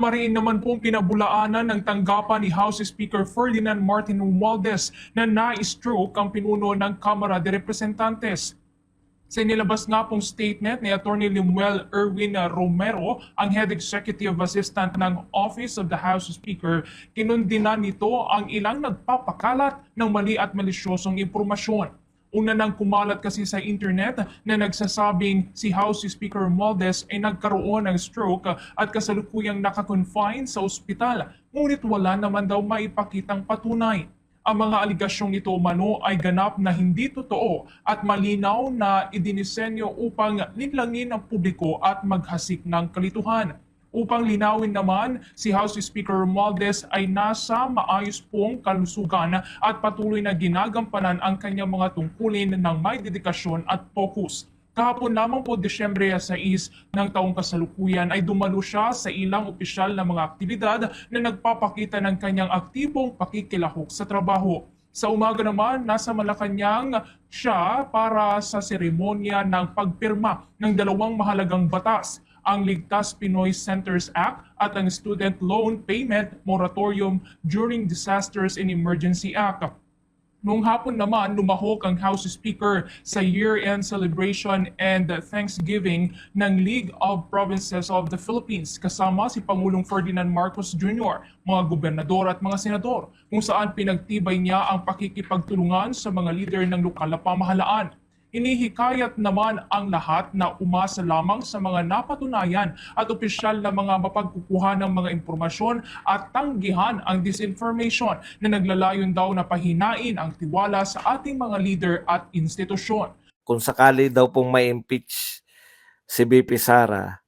Mariin naman pong pinabulaanan ng tanggapan ni House Speaker Ferdinand Martin Romualdez na na-stroke ang pinuno ng Kamara de Representantes. Sa inilabas nga pong statement ni Atty. Lemuel Erwin Romero, ang Head Executive Assistant ng Office of the House Speaker, kinundina nito ang ilang nagpapakalat ng mali at malisyosong impormasyon. Una nang kumalat kasi sa internet na nagsasabing si House Speaker Romualdez ay nagkaroon ng stroke at kasalukuyang nakakonfine sa ospital, ngunit wala naman daw maipakitang patunay. Ang mga aligasyong ito umano ay ganap na hindi totoo at malinaw na idinisenyo upang linlangin ang publiko at maghasik ng kalituhan. Upang linawin naman, si House Speaker Romualdez ay nasa maayos pong kalusugan at patuloy na ginagampanan ang kanyang mga tungkulin ng may dedikasyon at focus. Kahapon lamang po Desyembre 6 ng taong kasalukuyan ay dumalo siya sa ilang opisyal na mga aktibidad na nagpapakita ng kanyang aktibong pakikilahok sa trabaho. Sa umaga naman, nasa Malacanang siya para sa seremonya ng pagpirma ng dalawang mahalagang batas, ang Ligtas Pinoy Centers Act at ang Student Loan Payment Moratorium During Disasters and Emergency Act. Noong hapon naman, lumahok ang House Speaker sa year-end celebration and Thanksgiving ng League of Provinces of the Philippines kasama si Pangulong Ferdinand Marcos Jr., mga gobernador at mga senador, kung saan pinagtibay niya ang pakikipagtulungan sa mga leader ng lokal na pamahalaan. Inihikayat naman ang lahat na umasa lamang sa mga napatunayan at opisyal na mga mapagkukuha ng mga impormasyon at tanggihan ang disinformation na naglalayon daw na pahinain ang tiwala sa ating mga leader at institusyon. Kung sakali daw pong may impeach si BP Sara,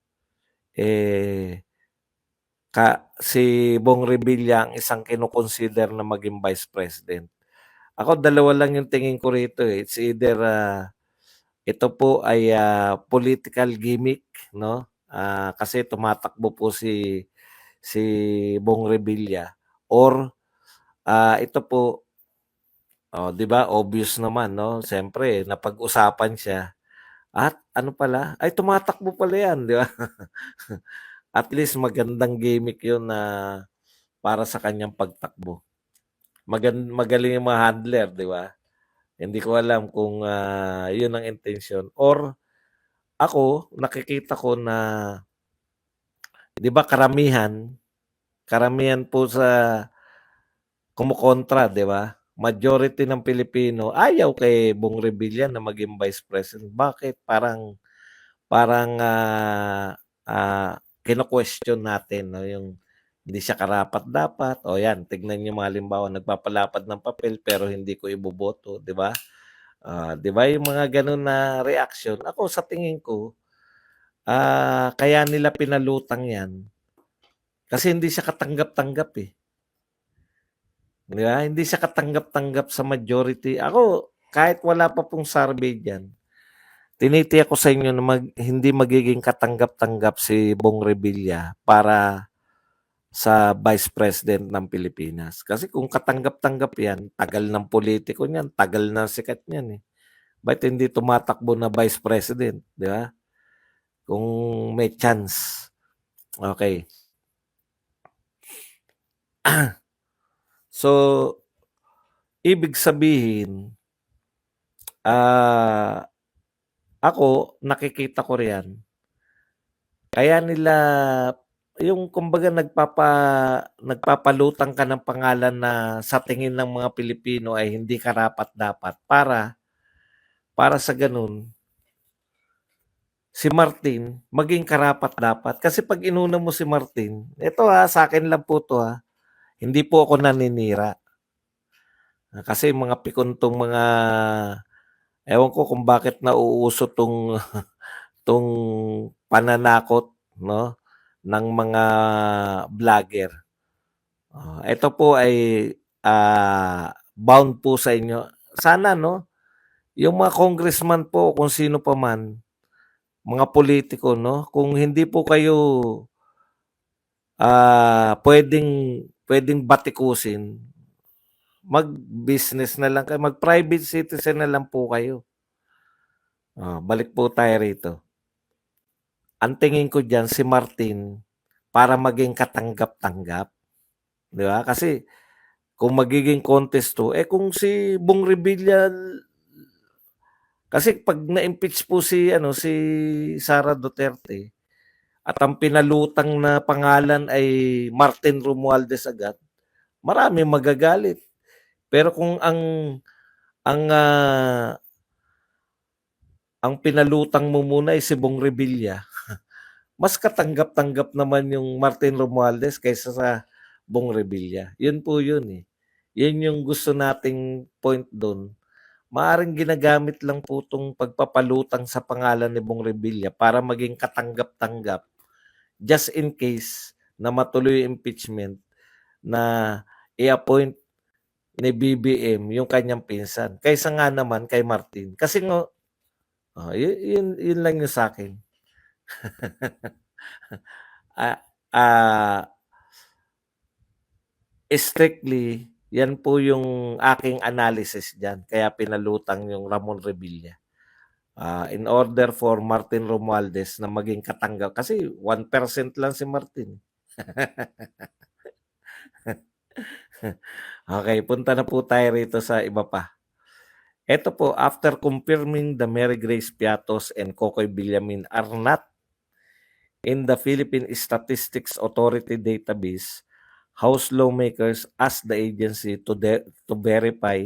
si Bong Revilla ang isang kinukonsider na maging Vice President. Ako, dalawa lang yung tingin ko rito. It's either ito po ay political gimmick, no? Kasi tumatakbo po si Bong Revilla, or ito po, 'di ba, obvious naman, no? Siyempre napag-usapan siya at ano pala, ay tumatakbo pala 'yan, 'di ba? At least magandang gimmick 'yun na para sa kanyang pagtakbo. Magaling yung mga handler, 'di ba? Hindi ko alam kung 'yun ang intensyon, or ako nakikita ko na, 'di ba, karamihan po sa kumukontra, 'di ba? Majority ng Pilipino ayaw kay Bong Revilla na maging Vice President. Bakit? Parang kino-question natin, no, yung hindi siya karapat-dapat. O yan, tignan niyo mga halimbawa, nagpapalapad ng papel pero hindi ko iboboto, 'di ba? 'Di ba yung mga ganun na reaction? Ako sa tingin ko, kaya nila pinalutang 'yan kasi hindi siya katanggap-tanggap, eh. 'Di ba? Hindi siya katanggap-tanggap sa majority. Ako, kahit wala pa pong survey diyan, tinitiyak ko sa inyo na hindi magiging katanggap-tanggap si Bong Revilla para sa Vice President ng Pilipinas. Kasi kung katanggap-tanggap 'yan, tagal ng politiko niyan, tagal na sikat niyan, eh. Ba't hindi tumatakbo na Vice President, 'di ba? Kung may chance. Okay. So, ibig sabihin, ako, nakikita ko riyan, kaya nila, yung kumbaga nagpapalutang ka ng pangalan na sa tingin ng mga Pilipino ay hindi karapat-dapat para sa ganun, si Martin maging karapat-dapat. Kasi pag inuna mo si Martin, ito sa akin lang po to, hindi po ako naninira. Kasi mga pikuntong mga, ewan ko kung bakit nauuso tong tong pananakot, no, ng mga vlogger. Ito po ay bound po sa inyo. Sana, no, yung mga congressman po, kung sino pa man, mga politiko, no, kung hindi po kayo pwedeng batikusin, mag-business na lang kayo, mag-private citizen na lang po kayo. Balik po tayo rito. Ang tingin ko diyan, si Martin, para maging katanggap-tanggap, 'di ba? Kasi kung magiging contest 'to, kung si Bong Revilla kasi 'pag na-impeach po si Sara Duterte at ang pinalutang na pangalan ay Martin Romualdez agad, maraming magagalit. Pero kung ang, ah, ang pinalutang mo muna ay si Bong Revilla, mas katanggap-tanggap naman yung Martin Romualdez kaysa sa Bong Revilla. Yun po yun, eh. Yun yung gusto nating point dun. Maaaring ginagamit lang po 'tong pagpapalutang sa pangalan ni Bong Revilla para maging katanggap-tanggap just in case na matuloy yung impeachment na i-appoint ni BBM yung kanyang pinsan. Kaysa nga naman kay Martin. Kasi nga, yun lang yung sa'kin. Ah, ah, strictly, yan po yung aking analysis diyan. Kaya pinalutang yung Ramon Revilla. In order for Martin Romualdez na maging katanggap. Kasi 1% lang si Martin. Okay, punta na po tayo rito sa iba pa. Ito po, after confirming the Mary Grace Piatos and Kokoy Villamin are not in the Philippine Statistics Authority database, House lawmakers asked the agency to verify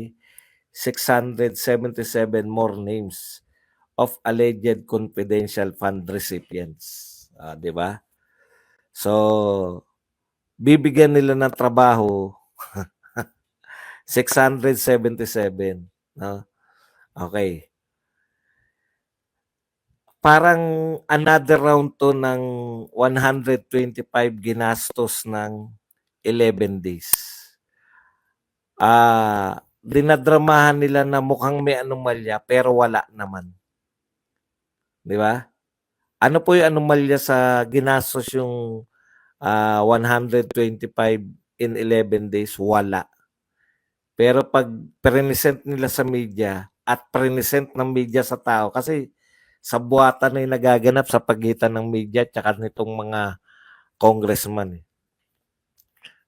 677 more names of alleged confidential fund recipients. Di ba? So, bibigyan nila ng trabaho 677. No? Okay. Parang another round to ng 125 ginastos ng 11 days. Dinadramahan nila na mukhang may anomalya pero wala naman. Di ba? Ano po yung anomalya sa ginastos yung 125 in 11 days? Wala. Pero pag present nila sa media at present ng media sa tao, kasi sa buwatan na yung nagaganap sa pagitan ng media at saka nitong mga congressman.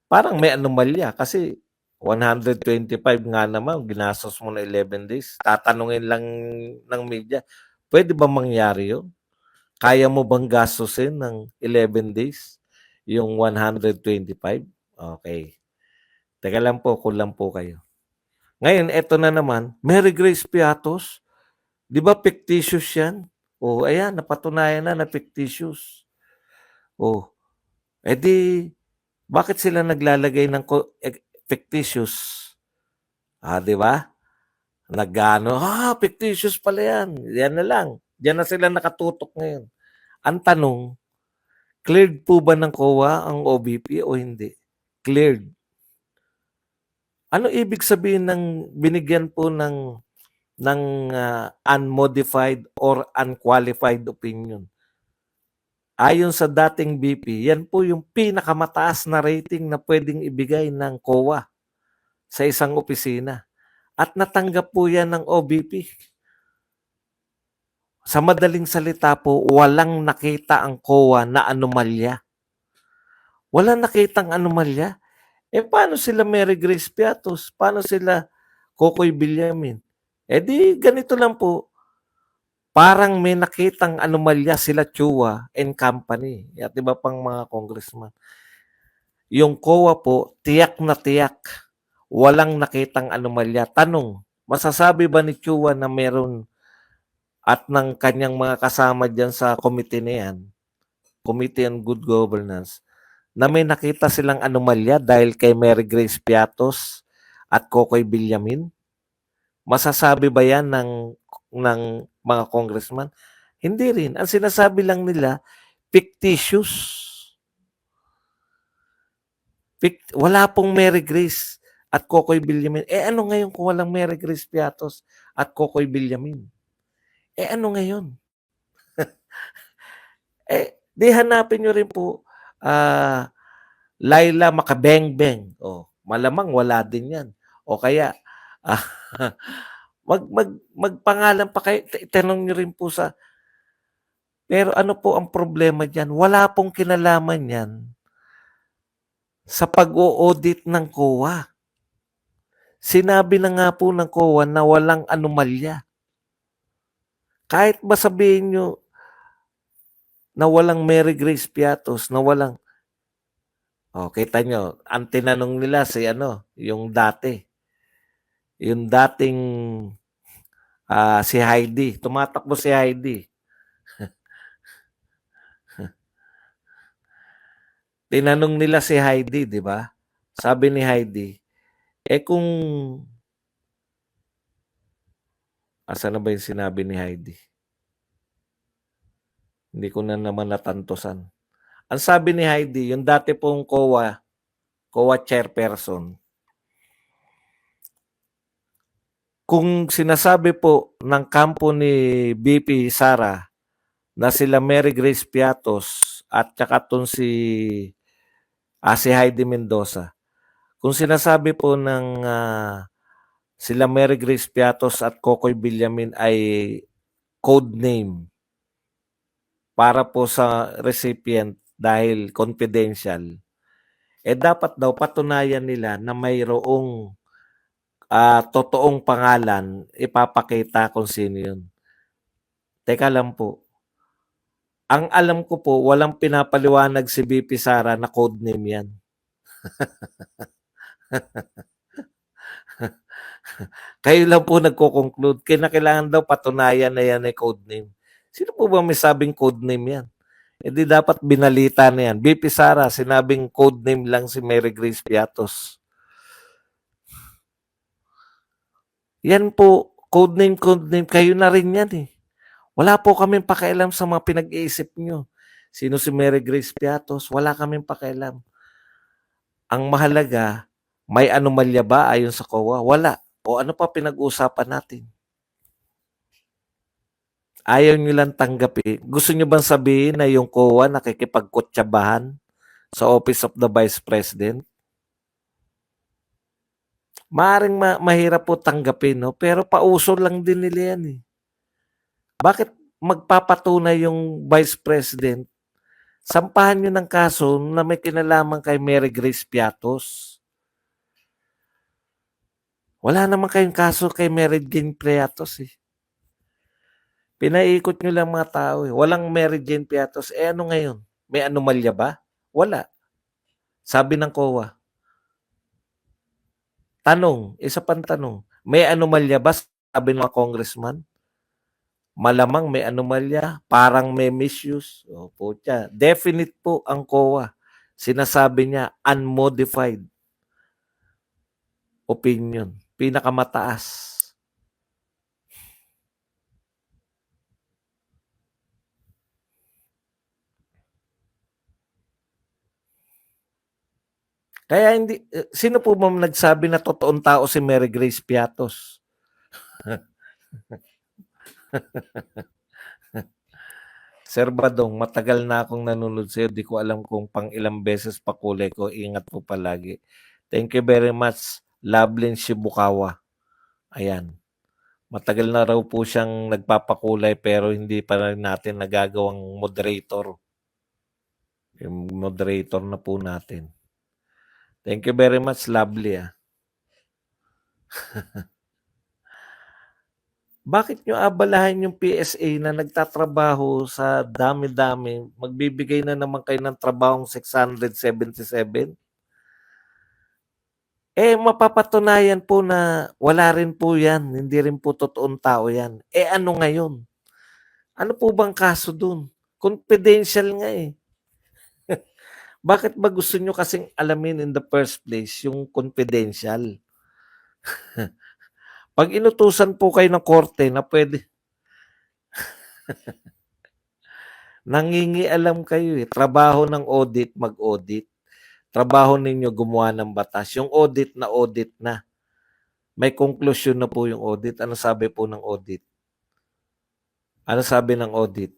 Parang may anomalya kasi 125 nga naman, ginastos mo na 11 days. Tatanungin lang ng media, pwede ba mangyari yun? Kaya mo bang gastusin ng 11 days yung 125? Okay. Teka lang po, kulang po kayo. Ngayon, eto na naman, Mary Grace Piatos. Di ba fictitious yan? Ayan, napatunayan na fictitious. Edi, bakit sila naglalagay ng fictitious? Di ba? Nagano, fictitious pala yan. Yan na lang. Diyan na sila nakatutok ngayon. Ang tanong, cleared po ba ng COA ang OBP o hindi? Cleared. Ano ibig sabihin ng binigyan po ng unmodified or unqualified opinion? Ayon sa dating BP, yan po yung pinakamataas na rating na pwedeng ibigay ng COA sa isang opisina. At natanggap po yan ng OBP. Sa madaling salita po, walang nakita ang COA na anomalya. Walang nakitang anomalya. Paano sila Mary Grace Piatos? Paano sila Kokoy Villamin? Di ganito lang po. Parang may nakitang anomalya sila Chua and company at iba pang mga congressman. Yung COA po, tiyak na tiyak. Walang nakitang anomalya. Tanong, masasabi ba ni Chua na meron at ng kanyang mga kasama dyan sa committee na yan, Committee on Good Governance, na may nakita silang anomalya dahil kay Mary Grace Piatos at Kokoy Villamin? Masasabi ba yan ng mga congressman? Hindi rin. Ang sinasabi lang nila, fictitious. Wala pong Mary Grace at Kokoy Villamin. Ano ngayon kung walang Mary Grace Piatos at Kokoy Villamin? Ano ngayon? Di hanapin nyo rin po Laila Makabengbeng. Malamang wala din yan. O kaya, magpangalan pa kayo. Itanong nyo rin po sa Pero ano po ang problema diyan? Wala pong kinalaman 'yan sa pag-o-audit ng COA. Sinabi na nga po ng COA na walang anomalya. Kahit ba sabihin niyo na walang Mary Grace Piatos, na walang kita niyo, ang tinanong nila si yung dating si Heidi, tumatakbo si Heidi. Tinanong nila si Heidi, di ba? Sabi ni Heidi, kung asan na ba yung sinabi ni Heidi? Hindi ko na naman natantosan. Ang sabi ni Heidi, yung dati pong COA chairperson, kung sinasabi po ng kampo ni BP Sara na sila Mary Grace Piatos at saka si Heidi Mendoza, kung sinasabi po ng sila Mary Grace Piatos at Kokoy Villamin ay code name para po sa recipient dahil confidential, dapat daw patunayan nila na mayroong totoong pangalan, ipapakita kung sino yun. Teka lang po. Ang alam ko po, walang pinapaliwanag si BP Sara na codename yan. Kayo lang po nagko-conclude. Kailangan daw patunayan na yan ay codename. Sino po ba may sabing codename yan? Di dapat binalita na yan. BP Sara, sinabing codename lang si Mary Grace Piatos. Yan po, codename, kayo na rin yan eh. Wala po kaming pakialam sa mga pinag-iisip nyo. Sino si Mary Grace Piatos? Wala kaming pakialam. Ang mahalaga, may anomalya ba ayon sa COA? Wala. O ano pa pinag-uusapan natin? Ayaw nyo lang tanggapin. Gusto nyo bang sabihin na yung COA nakikipagkutsabahan sa Office of the Vice President? Maaring mahirap po tanggapin, no? Pero pauso lang din nila yan eh. Bakit magpapatunay yung Vice President? Sampahan nyo ng kaso na may kinalaman kay Mary Grace Piatos. Wala naman kayong kaso kay Mary Jane Piatos eh. Pinaikot nyo lang mga tao eh. Walang Mary Jane Piatos. Ano ngayon? May anomalya ba? Wala. Sabi ng COA. Tanong, isa pang tanong. May anomalya ba? Sabi ng mga congressman. Malamang may anomalya, parang may misuse. Opo, definite po ang COA. Sinasabi niya, unmodified opinion. Pinakamataas. Kaya hindi, sino po ba nagsabi na totoong tao si Mary Grace Piatos? Sir Badong, matagal na akong nanonood sa'yo. Di ko alam kung pang ilang beses pa kulay ko. Ingat po palagi. Thank you very much, Lovelyn Shibukawa. Ayan. Matagal na raw po siyang nagpapakulay pero hindi pa rin natin nagagawang moderator. Yung moderator na po natin. Thank you very much, Lovely. Bakit nyo abalahan yung PSA na nagtatrabaho sa dami-dami, magbibigay na naman kayo ng trabahong 677? Mapapatunayan po na wala rin po yan, hindi rin po totoong tao yan. Ano ngayon? Ano po bang kaso dun? Confidential nga eh. Bakit ba gusto nyo kasing alamin in the first place yung confidential? Pag inutusan po kayo ng korte na pwede, nangingialam kayo eh. Trabaho ng audit, mag-audit. Trabaho ninyo gumawa ng batas. Yung audit na. May konklusyon na po yung audit. Ano sabi po ng audit? Ano sabi ng audit?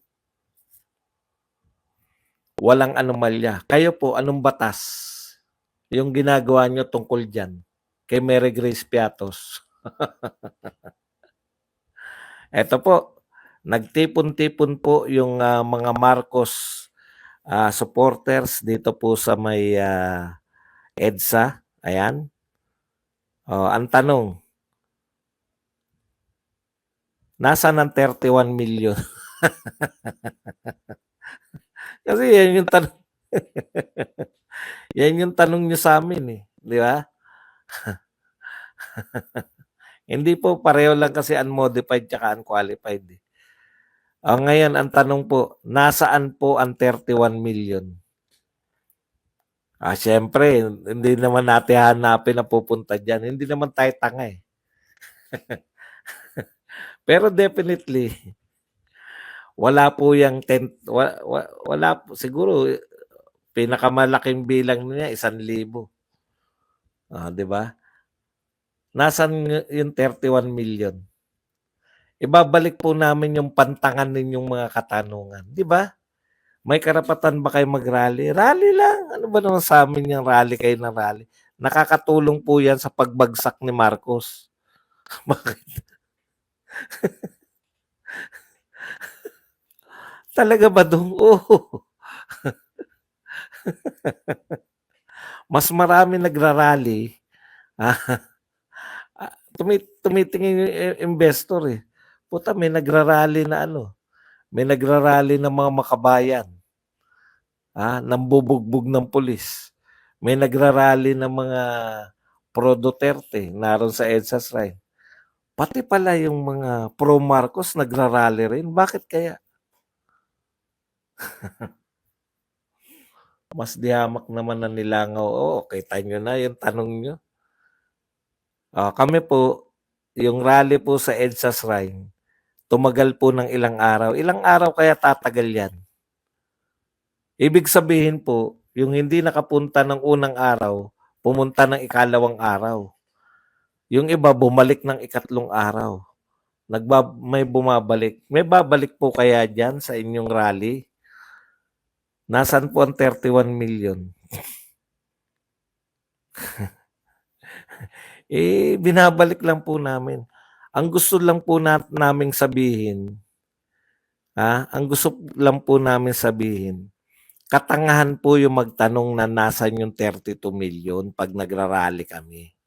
Walang anomalya. Kayo po, anong batas? Yung ginagawa nyo tungkol dyan kay Mary Grace Piatos. Eto po, Nagtipon-tipon po yung mga Marcos supporters dito po sa may EDSA. Ayan. Ang tanong, nasaan ang 31 million? Kasi yan yung tanong. Yan yung tanong nyo sa amin eh. Di ba? Hindi po pareho lang kasi unmodified tsaka unqualified eh. Ngayon, ang tanong po, nasaan po ang 31 million? Siyempre, hindi naman natin hanapin na pupunta dyan. Hindi naman tayo tanga eh. Pero definitely, wala po yung wala po. Siguro, pinakamalaking bilang niya, 1,000. Di ba? Nasaan yung 31 million? Ibabalik po namin yung pantangan ninyong mga katanungan. Di ba? May karapatan ba kayo mag-rally? Rally lang. Ano ba naman sa amin yung rally kayo ng rally? Nakakatulong po yan sa pagbagsak ni Marcos. Bakit? Talaga ba doon? Oo. Mas marami nagrarally. Tumitingin yung investor eh. Puta, may nagrarally na ano. May nagrarally ng mga makabayan. Nambubugbog ng pulis. May nagrarally ng mga pro Duterte naroon sa EDSA Shrine. Pati pala yung mga pro Marcos nagrarally rin. Bakit kaya? Mas dihamak naman na nilangaw. Kita nyo na yung tanong nyo. Kami po, yung rally po sa EDSA Shrine, tumagal po ng ilang araw. Ilang araw kaya tatagal yan? Ibig sabihin po, yung hindi nakapunta ng unang araw, pumunta ng ikalawang araw. Yung iba, bumalik ng ikatlong araw. May bumabalik. May babalik po kaya dyan sa inyong rally? Nasaan po ang 31 million? Binabalik lang po namin. Ang gusto lang po naming sabihin, katangahan po yung magtanong na nasan yung 32 million pag nagrarally kami.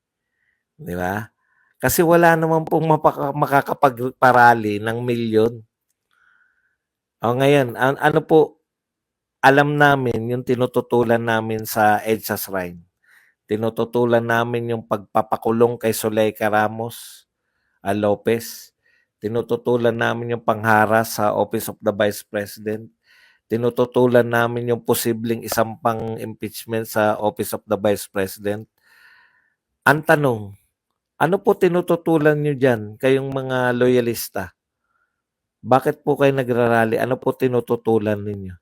Di ba? Kasi wala naman pong makakapagparally ng milyon. Ngayon, ano po, alam namin yung tinututulan namin sa EDSA Shrine. Tinututulan namin yung pagpapakulong kay Zuleika Ramos Lopez. Tinututulan namin yung pangharas sa Office of the Vice President. Tinututulan namin yung posibleng isang pang impeachment sa Office of the Vice President. Ang tanong, ano po tinututulan nyo dyan, kayong mga loyalista? Bakit po kayo nagrarally? Ano po tinututulan ninyo?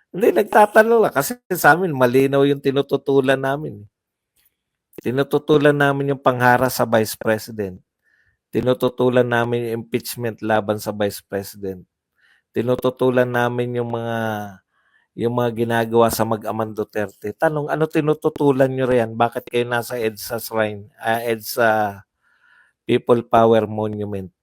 Hindi, nagtatanong lang. Kasi sa amin, malinaw yung tinututulan namin. Tinututulan namin yung pangharas sa Vice President. Tinututulan namin yung impeachment laban sa Vice President. Tinututulan namin yung mga ginagawa sa mag-amang Duterte. Tanong, ano tinututulan nyo riyan? Bakit kayo nasa EDSA Shrine, EDSA People Power Monument?